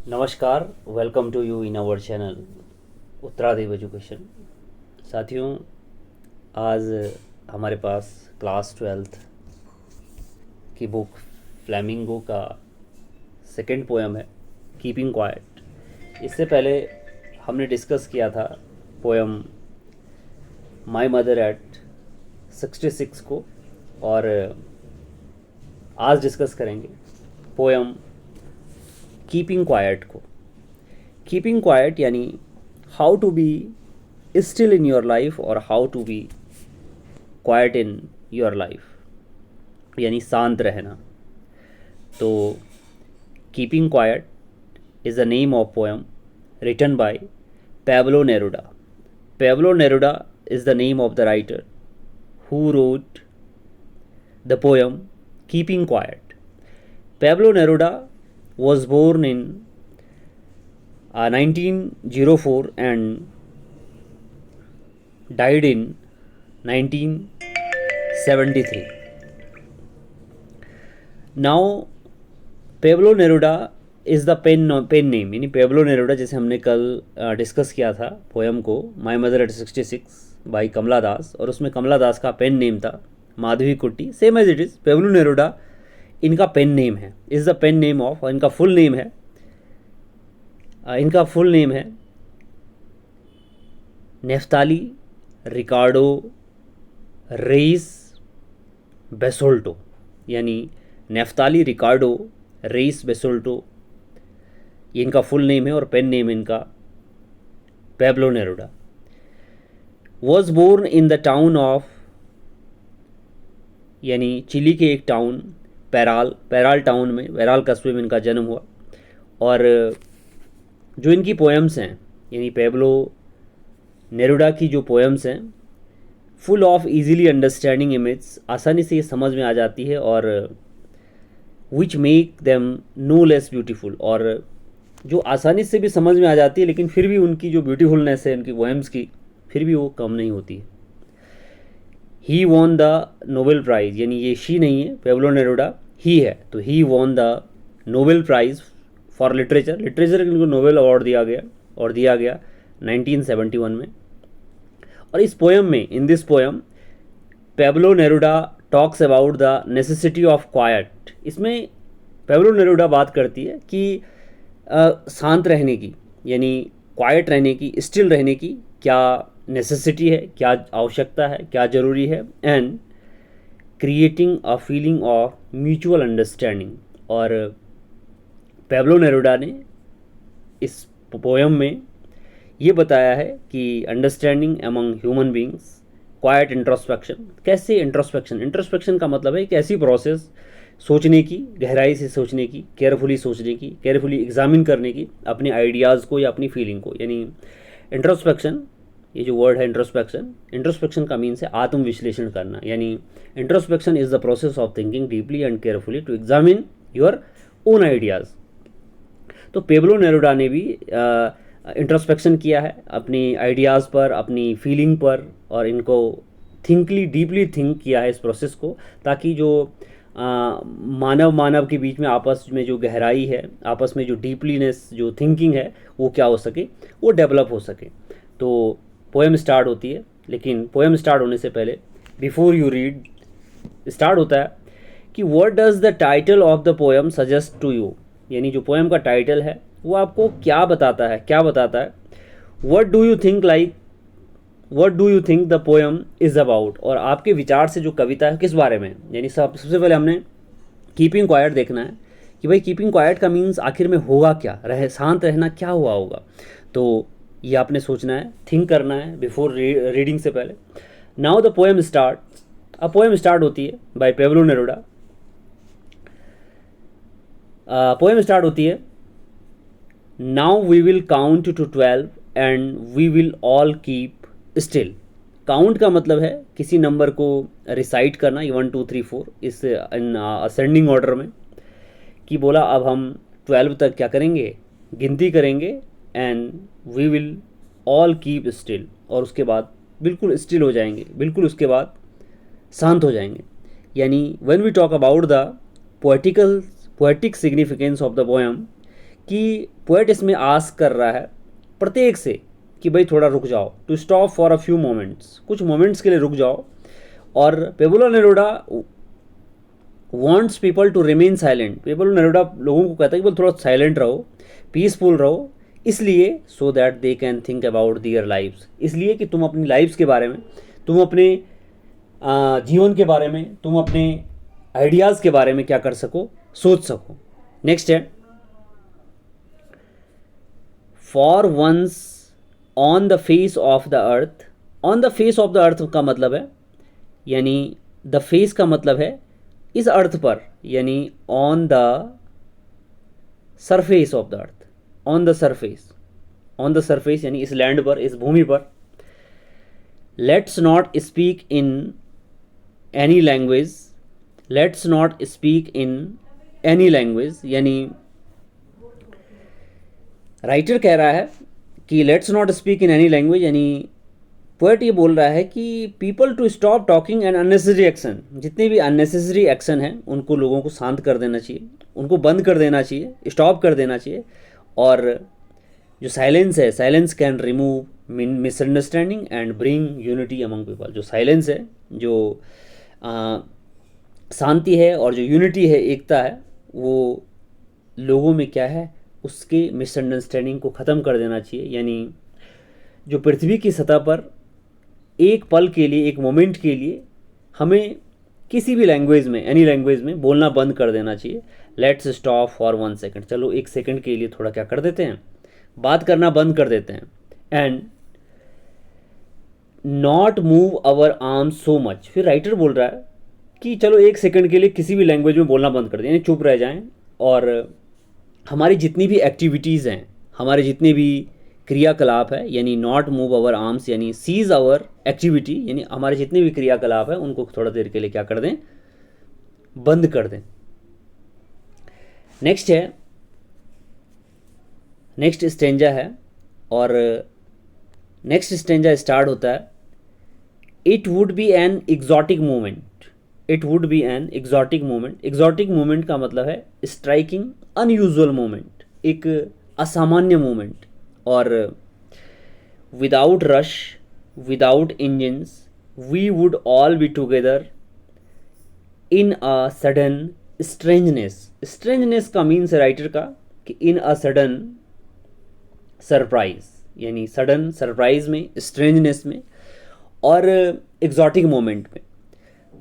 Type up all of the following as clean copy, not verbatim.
नमस्कार, welcome to you in our channel Uttaradev education. साथियों, आज हमारे पास क्लास 12th की बुक फ्लैमिंगो का सेकंड पोएम है, कीपिंग क्वाइट। इससे पहले हमने डिस्कस किया था पोएम माय मदर एट 66 को, और आज डिस्कस करेंगे पोएम कीपिंग क्वाइट को। कीपिंग क्वाइट यानी how to be still in your life और how to be quiet in your life, यानी शांत रहना। तो keeping quiet is the name of poem written by Pablo Neruda. Pablo Neruda is the name of the writer who wrote the poem keeping quiet. Pablo Neruda was born in 1904 and died in 1973. Now Pablo Neruda is the pen name, यानी Pablo Neruda जैसे हमने कल discuss किया था poem को my mother eight 66 by कमला दास, और उसमें कमला दास का पेन नेम था Madhavi Kutty. Same as it is Pablo Neruda इनका पेन नेम है, is the pen name of, और इनका फुल नेम है नेफ्ताली रिकार्डो रेइस बेसोल्टो, यानी नेफ्ताली रिकार्डो रेइस बेसोल्टो ये इनका फुल नेम है, और पेन नेम इनका Pablo Neruda. Was born in the town of, यानी चिली के एक टाउन पैराल टाउन में, पैराल कस्बे में इनका जन्म हुआ। और जो इनकी पोएम्स हैं, यानी पेब्लो नेरुडा की जो पोएम्स हैं, full of easily understanding image, आसानी से ये समझ में आ जाती है, और which make them no less beautiful, और जो आसानी से भी समझ में आ जाती है लेकिन फिर भी उनकी जो ब्यूटीफुलनेस है उनकी पोएम्स की, फिर भी वो कम नहीं होती है। ही वॉन द नोबेल प्राइज़, यानी ये शी नहीं है, पेब्लो नेरुडा ही है, तो he won the Nobel prize for literature. Literature इनको नोबेल अवार्ड दिया गया 1971 में। और इस पोएम में, in this poem, Pablo Neruda talks about the necessity of quiet. इसमें पेब्लो नेरुडा बात करती है कि शांत रहने की, यानी क्वाइट रहने की, स्टिल रहने की क्या नेसेसिटी है, क्या आवश्यकता है, क्या ज़रूरी है, and creating a feeling of mutual understanding. और पेब्लो नेरुडा ने इस पोएम में ये बताया है कि understanding among human beings, quite introspection. कैसे इंट्रोस्पेक्शन का मतलब है एक ऐसी प्रोसेस, सोचने की, गहराई से सोचने की, केयरफुली सोचने की, केयरफुली एग्जामिन करने की अपने आइडियाज़ को या अपनी फीलिंग को। यानी इंट्रोस्पेक्शन, ये जो वर्ड है इंट्रोस्पेक्शन का मीन्स है आत्मविश्लेषण करना, यानी introspection is the process of thinking deeply and carefully to examine your own ideas. तो पेब्लो नेरुडा ने भी इंट्रोस्पेक्शन किया है अपनी आइडियाज़ पर, अपनी फीलिंग पर, और इनको डीपली थिंक किया है इस प्रोसेस को, ताकि जो मानव के बीच में आपस में जो गहराई है, आपस में जो डीपलीनेस, जो थिंकिंग है, वो क्या हो सके, वो डेवलप हो सके। तो पोएम स्टार्ट होती है, लेकिन पोएम स्टार्ट होने से पहले, बिफोर यू रीड, स्टार्ट होता है कि what does the title of the poem suggest to you, यानी जो पोएम का टाइटल है वो आपको क्या बताता है। What do you think the poem is about, और आपके विचार से जो कविता है किस बारे में। यानी सबसे पहले हमने कीपिंग क्वाइट देखना है कि भाई कीपिंग क्वाइट का मीन्स आखिर में होगा क्या, शांत रहना क्या हुआ होगा। तो ये आपने सोचना है, थिंक करना है बिफोर रीडिंग से पहले। नाउ द पोएम स्टार्ट, अब पोएम स्टार्ट होती है by Pablo Neruda. Poem start होती है, now we will count to 12 and we will all keep still. Count का मतलब है किसी नंबर को रिसाइट करना, 1 2 3 4 इस असेंडिंग ऑर्डर में, कि बोला अब हम 12 तक क्या करेंगे, गिनती करेंगे, and we will all keep still, और उसके बाद बिल्कुल स्टिल हो जाएंगे, बिल्कुल उसके बाद शांत हो जाएंगे। यानी when we talk about the poetic significance of the poem कि पोएट इसमें आस्क कर रहा है प्रत्येक से कि भाई थोड़ा रुक जाओ, to stop for a few moments, कुछ मोमेंट्स के लिए रुक जाओ। और Pablo Neruda wants people to remain silent, Pablo Neruda लोगों को कहता है कि बोल थोड़ा साइलेंट रहो, पीसफुल रहो, इसलिए so that they can think about their lifes, इसलिए कि तुम अपनी लाइफ्स के बारे में, तुम अपने जीवन के बारे में, तुम अपने आइडियाज़ के बारे में क्या कर सको, सोच सको। नेक्स्ट है for once on the face of the earth. On the face of the earth का मतलब है, यानी द फेस का मतलब है इस अर्थ पर, यानी on the surface of the earth, on the surface, on the surface यानी इस लैंड पर, इस भूमि पर। Let's not speak in any language, let's not speak in any language, यानी राइटर कह रहा है कि let's not speak in any language, यानी पोएट ये बोल रहा है कि people to stop talking and unnecessary action, जितने भी अननेसेसरी एक्शन हैं उनको लोगों को शांत कर देना चाहिए, उनको बंद कर देना चाहिए, स्टॉप कर देना चाहिए। और जो साइलेंस है, silence can remove misunderstanding and bring unity among people. जो साइलेंस है, जो शांति है और जो यूनिटी है, एकता है, वो लोगों में क्या है, उसके मिसअंडरस्टैंडिंग को ख़त्म कर देना चाहिए। यानी जो पृथ्वी की सतह पर एक पल के लिए, एक मोमेंट के लिए हमें किसी भी लैंग्वेज में, एनी लैंग्वेज में बोलना बंद कर देना चाहिए। लेट्स स्टॉप फॉर 1 सेकेंड, चलो एक सेकेंड के लिए थोड़ा क्या कर देते हैं, बात करना बंद कर देते हैं। And not move our arms so much, फिर राइटर बोल रहा है कि चलो एक सेकेंड के लिए किसी भी लैंग्वेज में बोलना बंद कर दें, यानी चुप रह जाएं, और हमारी जितनी भी एक्टिविटीज़ हैं, हमारे जितने भी क्रियाकलाप है, यानी नॉट मूव आवर आर्म्स, यानी सीज आवर एक्टिविटी, यानी हमारे जितने भी क्रियाकलाप है उनको थोड़ा देर के लिए क्या कर दें, बंद कर दें। नेक्स्ट है, नेक्स्ट स्टेंजा है, और नेक्स्ट स्टेंजा स्टार्ट होता है it would be an exotic moment, it would be an exotic moment. Exotic moment का मतलब है स्ट्राइकिंग अनयूजुअल मोमेंट, एक असामान्य मोमेंट। और without rush, without engines, we would all be together in a sudden strangeness. Strangeness का means है writer का कि इन अ सडन सरप्राइज, यानी सडन सरप्राइज में, स्ट्रेंजनेस में और एग्जॉटिक मोमेंट में।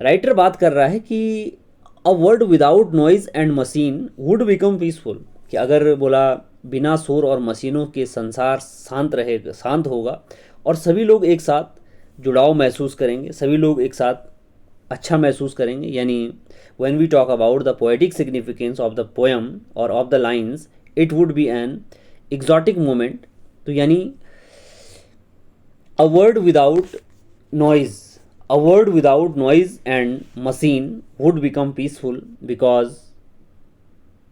राइटर बात कर रहा है कि अ world without noise and machine would become peaceful, कि अगर बोला बिना शोर और मशीनों के संसार शांत रहेगा, शांत होगा, और सभी लोग एक साथ जुड़ाव महसूस करेंगे, सभी लोग एक साथ अच्छा महसूस करेंगे। यानी when we talk about the poetic significance of the poem और of the lines, it would be an exotic moment. तो यानी a world without noise, a world without noise and machine would become peaceful because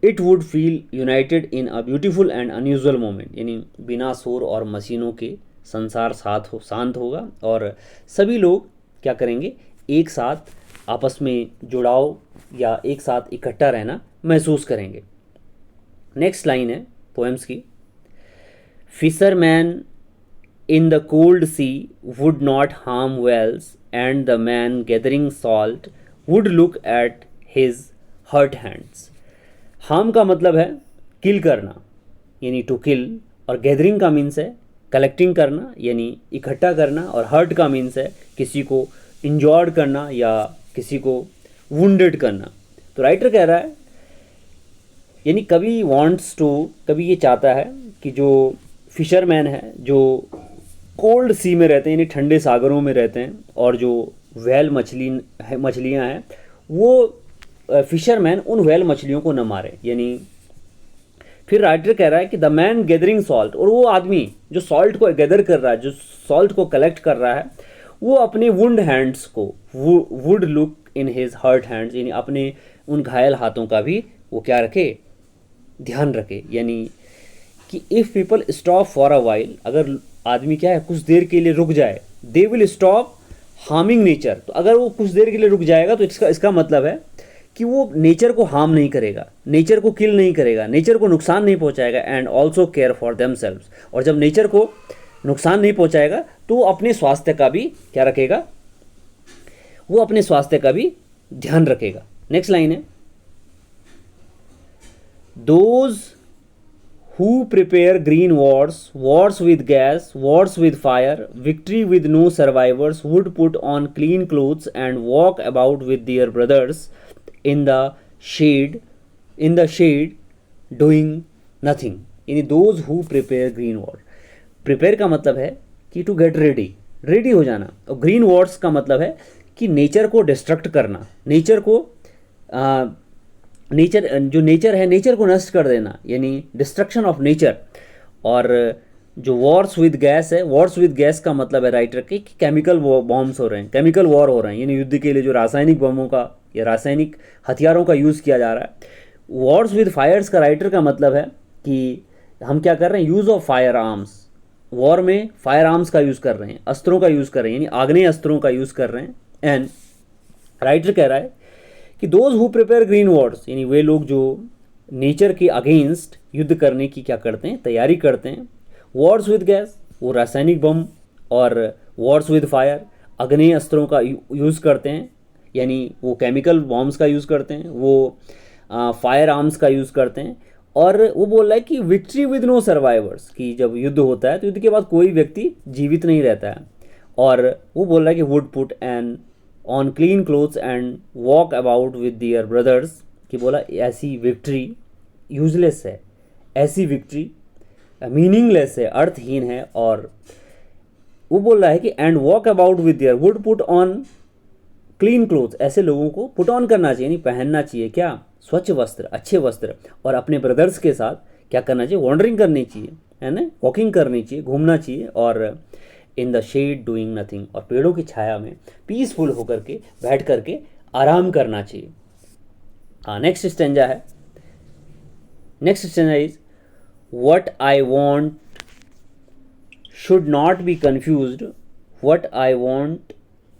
it would feel united in a beautiful and unusual moment। यानी बिना शोर और मशीनों के संसार शांत होगा और सभी लोग क्या करेंगे, एक साथ आपस में जुड़ाव या एक साथ इकट्ठा रहना महसूस करेंगे। नेक्स्ट लाइन है पोएम्स की, fisherman in the cold sea would not harm whales and the man gathering salt would look at his hurt hands। harm का मतलब है किल करना, यानी टू किल, और गैदरिंग का मीन्स है कलेक्टिंग करना, यानी इकट्ठा करना, और हर्ट का मीन्स है किसी को इंजॉर्ड करना या किसी को वुंडेड करना। तो राइटर कह रहा है, यानी कभी वांट्स टू, कभी ये चाहता है कि जो फिशरमैन है, जो कोल्ड सी में रहते हैं, यानी ठंडे सागरों में रहते हैं, और जो व्हेल मछलियाँ हैं, वो फिशरमैन उन व्हेल मछलियों को न मारे। यानी फिर राइटर कह रहा है कि द मैन गैदरिंग सॉल्ट, और वो आदमी जो सॉल्ट को गैदर कर रहा है, जो सॉल्ट को कलेक्ट कर रहा है, वो अपने वुंड हैंड्स को, would look in his hurt hands, यानी अपने उन घायल हाथों का भी वो क्या रखे, ध्यान रखे। यानी कि if people stop for a while, अगर आदमी क्या है कुछ देर के लिए रुक जाए, they will stop harming nature. तो अगर वो कुछ देर के लिए रुक जाएगा तो इसका मतलब है कि वो नेचर को हार्म नहीं करेगा, नेचर को किल नहीं करेगा, नेचर को नुकसान नहीं पहुंचाएगा, and also care for themselves, और जब नेचर को नुकसान नहीं पहुंचाएगा तो वो अपने स्वास्थ्य का भी क्या रखेगा, वो अपने स्वास्थ्य का भी ध्यान रखेगा। नेक्स्ट लाइन है, those who prepare green wars, wars with gas, wars with fire, victory with no survivors, would put on clean clothes and walk about with their brothers in the shade, doing nothing. यानी those who prepare green war, prepare का मतलब है कि to get ready, ready हो जाना, और green Wars का मतलब है कि नेचर को डिस्ट्रक्ट करना, नेचर को नेचर जो नेचर है नेचर को नष्ट कर देना, यानी डिस्ट्रक्शन ऑफ नेचर। और जो वॉर्स विद गैस है, वॉर्स विद गैस का मतलब है राइटर के कि केमिकल बॉम्ब्स हो रहे हैं, केमिकल वॉर हो रहे हैं, यानी युद्ध के लिए जो रासायनिक बमों का या रासायनिक हथियारों का यूज़ किया जा रहा है। वॉर्स विद फायर्स का राइटर का मतलब है कि हम क्या कर रहे हैं, use of fire arms, war में फायर आर्म्स का यूज़ कर रहे हैं, अस्त्रों का यूज़ कर रहे हैं, यानी आग्नेय अस्त्रों का यूज़ कर रहे हैं। एंड राइटर कह रहा है कि those who prepare green Wars, यानी वे लोग जो नेचर के अगेंस्ट युद्ध करने की क्या करते हैं, तैयारी करते हैं। वॉर्स विद गैस, वो रासायनिक बम, और वॉर्स विद फायर, अग्नेय अस्त्रों का यूज़ करते हैं, यानी वो केमिकल बॉम्ब्स का यूज़ करते हैं, वो फायर आर्म्स का यूज़ करते हैं। और वो बोल रहा है कि विक्ट्री विद नो सर्वाइवर्स, कि जब युद्ध होता है तो युद्ध के बाद कोई व्यक्ति जीवित नहीं रहता है। और वो बोल रहा है कि would put an on clean clothes and walk about with their brothers, कि बोला ऐसी विक्ट्री यूजलेस है, ऐसी विक्ट्री मीनिंगलेस है, अर्थहीन है। और वो बोल रहा है कि and walk about with their, would put on clean clothes, ऐसे लोगों को पुट ऑन करना चाहिए, यानी पहनना चाहिए क्या, स्वच्छ वस्त्र, अच्छे वस्त्र, और अपने ब्रदर्स के साथ क्या करना चाहिए, वॉन्डरिंग करनी चाहिए, है ना, वॉकिंग करनी चाहिए, घूमना चाहिए, और in the shade doing nothing, और पेड़ों की छाया में पीसफुल होकर के बैठ करके आराम करना चाहिए। नेक्स्ट स्टेंजा है, next stanza is what I want should not be confused, what I want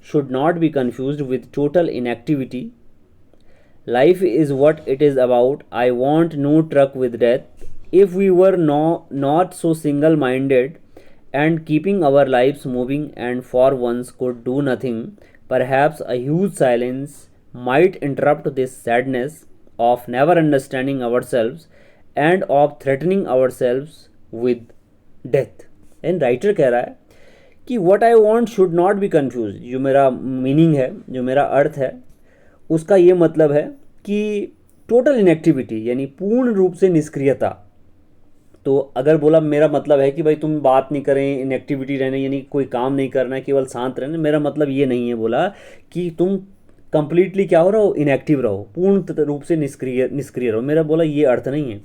should not be confused with total inactivity, life is what it is about, I want no truck with death, if we were not so single minded and keeping our lives moving and for once could do nothing, perhaps a huge silence might interrupt this sadness of never understanding ourselves and of threatening ourselves with death. And writer कह रहा है कि what I want should not be confused, जो मेरा meaning है, जो मेरा अर्थ है, उसका ये मतलब है कि टोटल इनएक्टिविटी, यानी पूर्ण रूप से निष्क्रियता। तो अगर बोला मेरा मतलब है कि भाई तुम बात नहीं करें, इनएक्टिविटी रहने, यानी कोई काम नहीं करना है, केवल शांत रहना, मेरा मतलब ये नहीं है बोला कि तुम कंप्लीटली क्या हो रहो, इनएक्टिव रहो, पूर्ण रूप से निष्क्रिय रहो, मेरा बोला ये अर्थ नहीं है।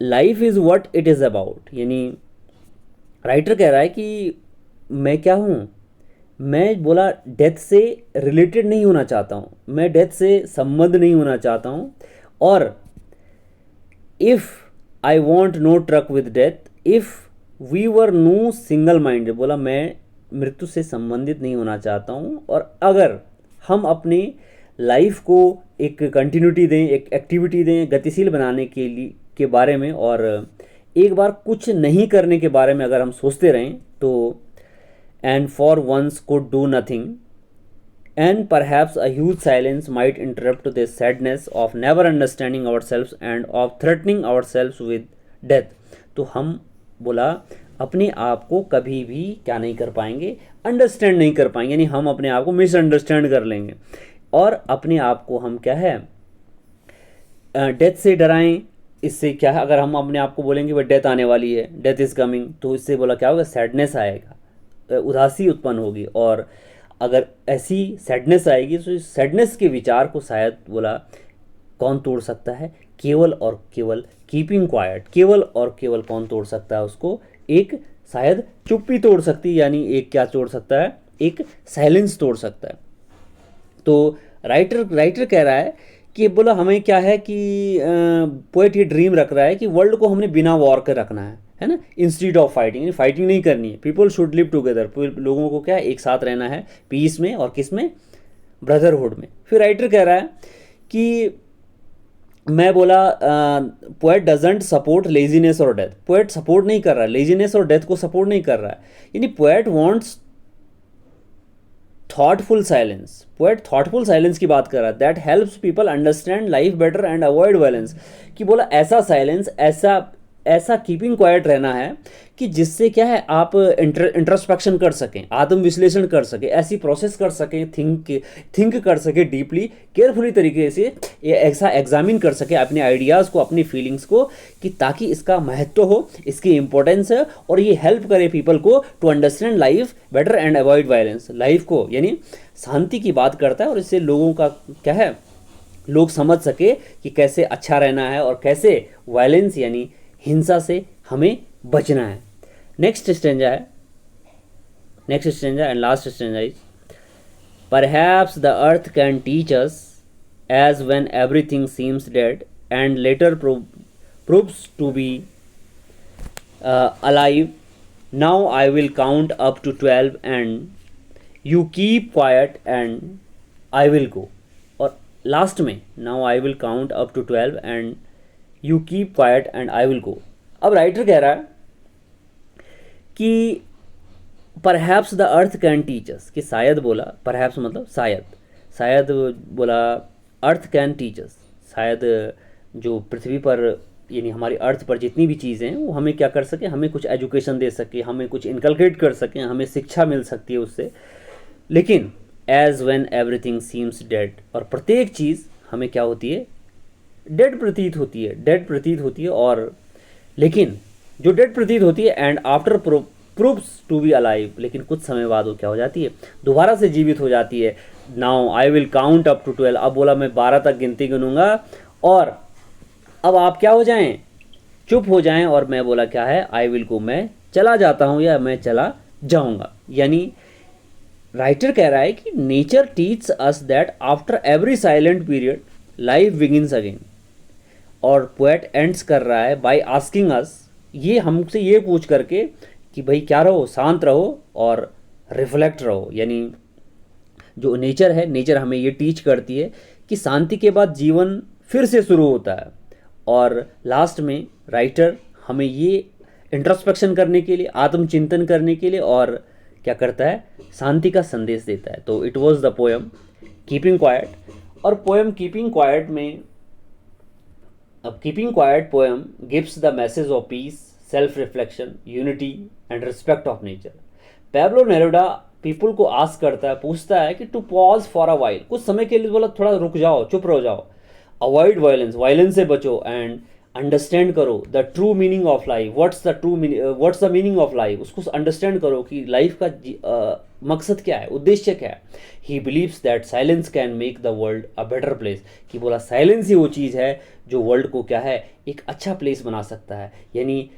Life is what it is about, यानी राइटर कह रहा है कि मैं क्या हूँ, मैं बोला डेथ से रिलेटेड नहीं होना चाहता हूँ, मैं डेथ से संबंध नहीं होना चाहता हूँ। और if I want no truck with death, if we were no single mind, बोला मैं मृत्यु से संबंधित नहीं होना चाहता हूँ। और अगर हम अपने लाइफ को एक कंटिन्यूटी दें, एक एक्टिविटी दें, गतिशील बनाने के लिए के बारे में, और एक बार कुछ नहीं करने के बारे में अगर हम सोचते रहें तो and for once could do nothing, and perhaps a huge silence might interrupt this sadness of never understanding ourselves and of threatening ourselves with death. तो हम बोला अपने आप को कभी भी क्या नहीं कर पाएंगे, अंडरस्टैंड नहीं कर पाएंगे, यानी हम अपने आप को मिसअंडरस्टैंड कर लेंगे, और अपने आप को हम क्या है, डेथ से डराएं। इससे क्या है, अगर हम अपने आप को बोलेंगे भाई डेथ आने वाली है, डेथ इज़ कमिंग, तो इससे बोला क्या होगा, सैडनेस आएगा, उदासी उत्पन्न होगी। और अगर ऐसी सैडनेस आएगी तो इस सैडनेस के विचार को शायद बोला कौन तोड़ सकता है, केवल और केवल कीपिंग क्वाइट, केवल और केवल कौन तोड़ सकता है उसको, एक शायद चुप्पी तोड़ सकती है, यानी एक क्या तोड़ सकता है, एक साइलेंस तोड़ सकता है। तो राइटर कह रहा है कि बोला हमें क्या है कि पोएट ये ड्रीम रख रहा है कि वर्ल्ड को हमने बिना वॉर के रखना है ना, इंस्टीड ऑफ फाइटिंग, यानी फाइटिंग नहीं करनी है। पीपल शुड लिव टुगेदर, लोगों को क्या एक साथ रहना है, पीस में और किस में, ब्रदरहुड में। फिर राइटर कह रहा है कि मैं बोला पोएट डजंट सपोर्ट लेजीनेस और डेथ, पोएट सपोर्ट नहीं कर रहा है लेजीनेस और डेथ को सपोर्ट नहीं कर रहा है, यानी poet wants thoughtful silence, poet thoughtful silence की बात कर रहा है, that helps people understand life better and avoid violence, कि बोला ऐसा साइलेंस, ऐसा ऐसा कीपिंग क्वाइट रहना है कि जिससे क्या है आप इंट्रोस्पेक्शन कर सकें, आत्म विश्लेषण कर सकें, ऐसी प्रोसेस कर सकें, थिंक कर सकें डीपली, केयरफुली तरीके से ये ऐसा एग्जामिन कर सकें अपने आइडियाज़ को, अपनी फीलिंग्स को, कि ताकि इसका महत्व हो, इसकी इंपॉर्टेंस है, और ये हेल्प करे पीपल को to understand life better and avoid violence, life को यानी शांति की बात करता है, और इससे लोगों का क्या है, लोग समझ सके कि कैसे अच्छा रहना है और कैसे वायलेंस यानी हिंसा से हमें बचना है। Next stanza and last stanza is, perhaps the earth can teach us as when everything seems dead and later proves to be alive, now I will count up to 12 and you keep quiet and I will go, और last में now I will count up to 12 and you keep quiet and I will go. अब writer कह रहा है कि perhaps the earth can teach अस, कि शायद बोला, परहैप्स मतलब शायद बोला अर्थ कैन टीच अस, शायद जो पृथ्वी पर यानी हमारी अर्थ पर जितनी भी चीज़ें हैं वो हमें क्या कर सके, हमें कुछ एजुकेशन दे सके, हमें कुछ इनकलकेट कर सकें, हमें शिक्षा मिल सकती है उससे, लेकिन as when everything seems dead, और प्रत्येक चीज़ हमें क्या होती है, डेड प्रतीत होती है, और लेकिन जो डेड प्रतीत होती है and after proves to be alive, लेकिन कुछ समय बाद वो क्या हो जाती है, दोबारा से जीवित हो जाती है। Now I will count up to 12, अब बोला मैं 12 तक गिनती गिनूंगा, और अब आप क्या हो जाएं, चुप हो जाएं, और मैं बोला क्या है, आई विल गो, मैं चला जाता हूँ या मैं चला जाऊँगा। यानी राइटर कह रहा है कि nature teach us that after every silent period life begins again, और पोएट एंड्स कर रहा है बाय आस्किंग अस, ये हमसे ये पूछ करके कि भाई क्या रहो, शांत रहो और रिफ्लेक्ट रहो, यानी जो नेचर है, नेचर हमें ये टीच करती है कि शांति के बाद जीवन फिर से शुरू होता है, और लास्ट में राइटर हमें ये इंट्रोस्पेक्शन करने के लिए, आत्मचिंतन करने के लिए और क्या करता है, शांति का संदेश देता है। तो it was the poem keeping quiet, और पोएम कीपिंग क्वाइट में, अब keeping quiet poem gives the message of peace, self reflection, unity and respect of nature. Pablo Neruda people को आस्क करता है, पूछता है कि to pause for a while, कुछ समय के लिए बोला थोड़ा रुक जाओ, चुप रह जाओ, अवॉइड वायलेंस, वायलेंस से बचो, एंड अंडरस्टैंड करो the true meaning of life, what's the meaning of life, उसको अंडरस्टैंड करो कि लाइफ का मकसद क्या है, उद्देश्य क्या है। He believes that silence can make the world a better place, कि बोला साइलेंस ही वो चीज़ है जो वर्ल्ड को क्या है, एक अच्छा प्लेस बना सकता है। यानी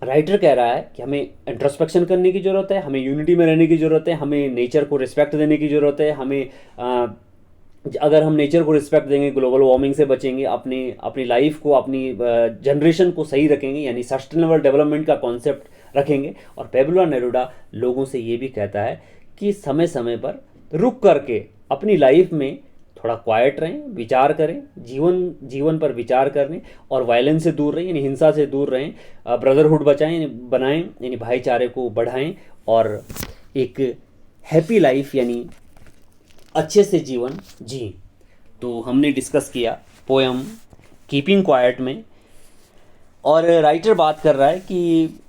राइटर कह रहा है कि हमें इंट्रोस्पेक्शन करने की ज़रूरत है, हमें यूनिटी में रहने की ज़रूरत है, हमें नेचर को रिस्पेक्ट देने की ज़रूरत है, हमें अगर हम नेचर को रिस्पेक्ट देंगे, ग्लोबल वार्मिंग से बचेंगे, अपनी लाइफ को, अपनी जनरेशन को सही रखेंगे, यानी सस्टेनेबल डेवलपमेंट का कॉन्सेप्ट रखेंगे। और पैब्लो नेरुडा लोगों से ये भी कहता है कि समय समय पर रुक करके अपनी लाइफ में थोड़ा क्वाइट रहें, विचार करें, जीवन पर विचार करें, और वायलेंस से दूर रहें, यानी हिंसा से दूर रहें, ब्रदरहुड बनाएं, यानी भाईचारे को बढ़ाएं, और एक हैप्पी लाइफ यानी अच्छे से जीवन जी। तो हमने डिस्कस किया पोएम कीपिंग क्वाइट में, और राइटर बात कर रहा है कि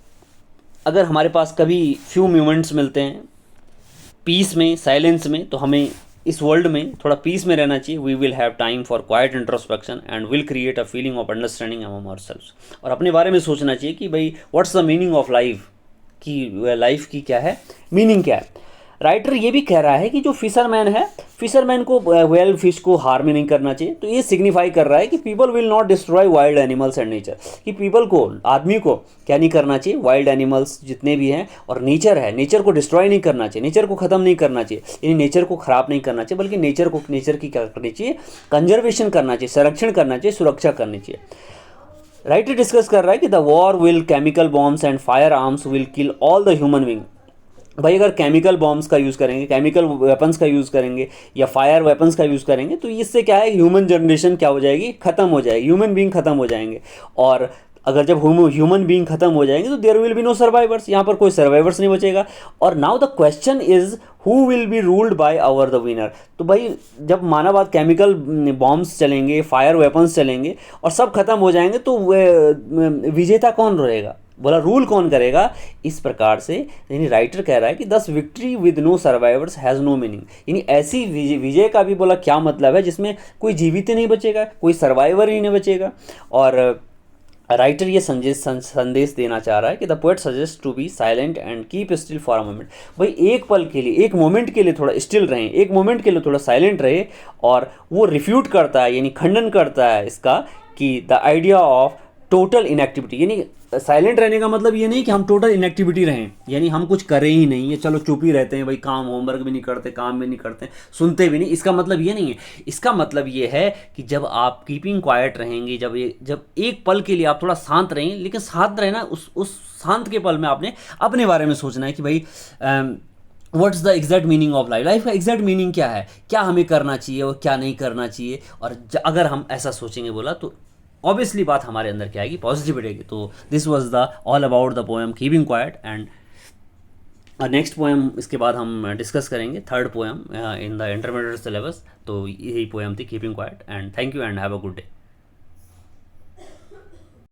अगर हमारे पास कभी फ्यू मोमेंट्स मिलते हैं पीस में, साइलेंस में, तो हमें इस वर्ल्ड में थोड़ा पीस में रहना चाहिए। We will have time for quiet introspection and will create a feeling of understanding among ourselves, और अपने बारे में सोचना चाहिए कि भाई what's the meaning of life, कि लाइफ की क्या है मीनिंग, क्या है। राइटर ये भी कह रहा है कि जो फिशरमैन है, फिशरमैन को वेल फिश को हार्म नहीं करना चाहिए। तो ये सिग्निफाई कर रहा है कि people will not destroy wild animals and nature, कि पीपल को, आदमी को क्या नहीं करना चाहिए, वाइल्ड एनिमल्स जितने भी हैं और नेचर है, नेचर को डिस्ट्रॉय नहीं करना चाहिए, नेचर को ख़त्म नहीं करना चाहिए, यानी नेचर को ख़राब नहीं करना चाहिए, बल्कि नेचर की क्या करनी चाहिए, कंजर्वेशन करना चाहिए, संरक्षण करना चाहिए, सुरक्षा करनी चाहिए। राइटर डिस्कस कर रहा है कि the war will, chemical bombs and fire arms will kill all the human being, भाई अगर केमिकल बॉम्ब्स का यूज़ करेंगे, केमिकल वेपन्स का यूज़ करेंगे या फायर वेपन्स का यूज़ करेंगे तो इससे क्या है, ह्यूमन जनरेशन क्या हो जाएगी, ख़त्म हो जाएगी, ह्यूमन बीइंग ख़त्म हो जाएंगे। और अगर जब ह्यूमन बीइंग ख़त्म हो जाएंगे तो there will be no survivors, यहाँ पर कोई सर्वाइवर्स नहीं बचेगा। और now the question is who will be ruled by our the winner. तो भाई जब माना बात केमिकल बॉम्ब्स चलेंगे, फायर वेपन्स चलेंगे और सब खत्म हो जाएंगे तो विजेता कौन रहेगा, बोला रूल कौन करेगा। इस प्रकार से यानी राइटर कह रहा है कि this victory with no survivors has no meaning, यानी ऐसी विजय का भी बोला क्या मतलब है जिसमें कोई जीवित ही नहीं बचेगा, कोई सर्वाइवर ही नहीं बचेगा। और राइटर ये संदेश देना चाह रहा है कि the poet suggest to be silent and keep still for a moment. भाई एक पल के लिए, एक मोमेंट के लिए थोड़ा स्टिल रहें, एक मोमेंट के लिए थोड़ा साइलेंट रहे। और वो रिफ्यूट करता है यानी खंडन करता है इसका कि the idea of total inactivity, यानी साइलेंट रहने का मतलब ये नहीं कि हम टोटल इनएक्टिविटी रहें, यानी हम कुछ करें ही नहीं, ये चलो चुप ही रहते हैं भाई, काम होमवर्क भी नहीं करते, काम भी नहीं करते, सुनते भी नहीं, इसका मतलब ये नहीं है। इसका मतलब ये है कि जब आप कीपिंग क्वाइट रहेंगे, जब एक पल के लिए आप थोड़ा शांत रहें, लेकिन शांत रहना उस शांत के पल में आपने अपने बारे में सोचना है कि भाई what's the exact meaning of life, life का एग्जैक्ट मीनिंग क्या है, क्या हमें करना चाहिए और क्या नहीं करना चाहिए। और अगर हम ऐसा सोचेंगे बोला तो ऑब्वियसली बात हमारे अंदर क्या आएगी, पॉजिटिविटी आएगी। तो this was the all about the poem keeping quite. And next poem इसके बाद हम डिस्कस करेंगे, third poem in the intermediate syllabus. तो यही पोएम थी keeping quiet. And thank you and have a good day.